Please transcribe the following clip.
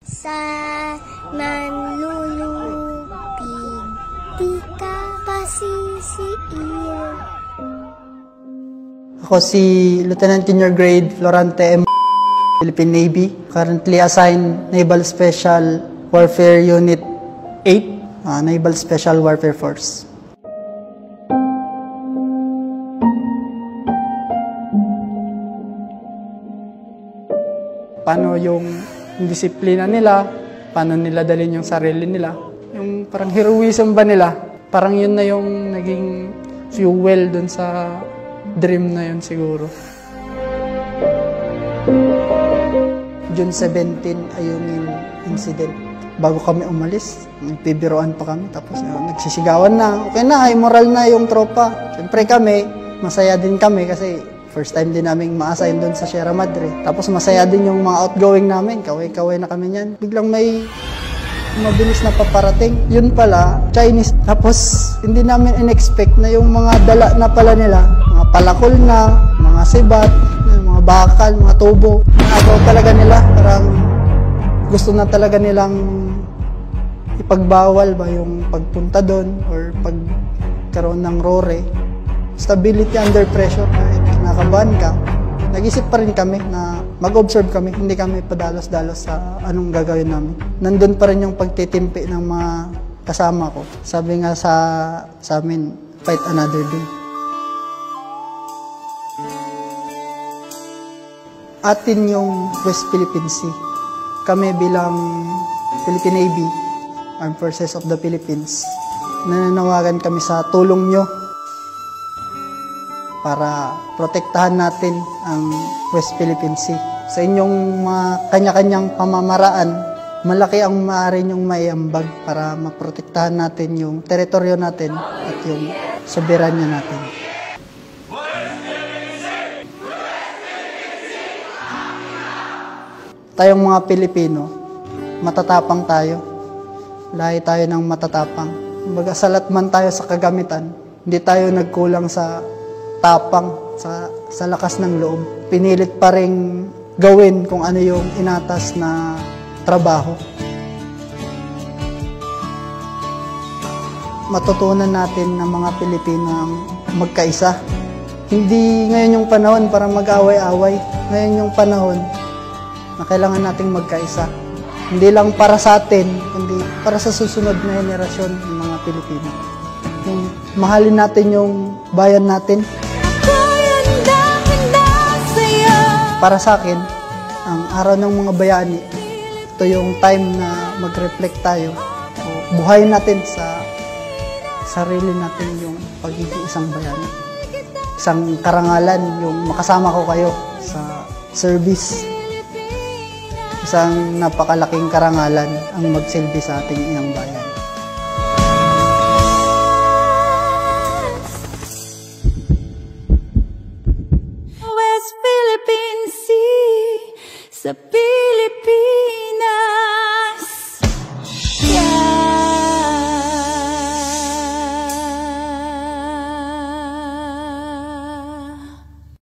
Sa nanlulupig, di ka pasisiil. Ako si Lieutenant Junior Grade Florante M. Philippine Navy. Currently assigned Naval Special Warfare Unit 8, Naval Special Warfare Force. Paano yung disiplina nila, paano nila dalhin yung sarili nila, yung parang heroism ba nila, parang yun na yung naging fuel dun sa dream na yun siguro. June 17 ay yung incident. Bago kami umalis, nagbibiroan pa kami, tapos nagsisigawan na. Okay na, moral na yung tropa. Siyempre kami, masaya din kami kasi first time din namin ma-assign doon sa Sierra Madre. Tapos masaya din yung mga outgoing namin. Kaway-kaway na kami niyan. Biglang may mabilis na paparating. Yun pala, Chinese. Tapos hindi namin in-expect na yung mga dala na pala nila, mga palakol na, mga sibat, mga bakal, mga tubo. Agaw talaga nila. Parang gusto na talaga nilang ipagbawal ba yung pagpunta doon or pagkaroon ng rore. Stability under pressure. Nakabahan ka. Nag-isip pa rin kami na mag-observe kami. Hindi kami padalos-dalos sa anong gagawin namin. Nandun pa rin yung pagtitimpi ng mga kasama ko. Sabi nga sa amin, fight another day. Atin yung West Philippine Sea. Kami bilang Philippine Navy, Armed Forces of the Philippines, nananawagan kami sa tulong nyo para protektahan natin ang West Philippine Sea. Sa inyong mga kanya-kanyang pamamaraan, malaki ang maaari nyong maiambag para maprotektahan natin yung teritoryo natin at yung soberanya natin. Tayong mga Pilipino, matatapang tayo. Lahi tayo ng matatapang. Kumbaga, salat man tayo sa kagamitan, hindi tayo nagkulang sa tapang, sa lakas ng loob. Pinilit pa rin gawin kung ano yung inatas na trabaho. Matutunan natin ng mga Pilipino ang magkaisa. Hindi ngayon yung panahon para mag-away-away. Ngayon yung panahon na kailangan nating magkaisa. Hindi lang para sa atin, kundi para sa susunod na henerasyon ng mga Pilipino. Yung mahalin natin yung bayan natin. Para sa akin, ang araw ng mga bayani, ito yung time na mag-reflect tayo. So, buhayin natin sa sarili natin yung pagiging isang bayani. Isang karangalan, yung makasama ko kayo sa service. Isang napakalaking karangalan ang magsilbi sa ating inang bayan.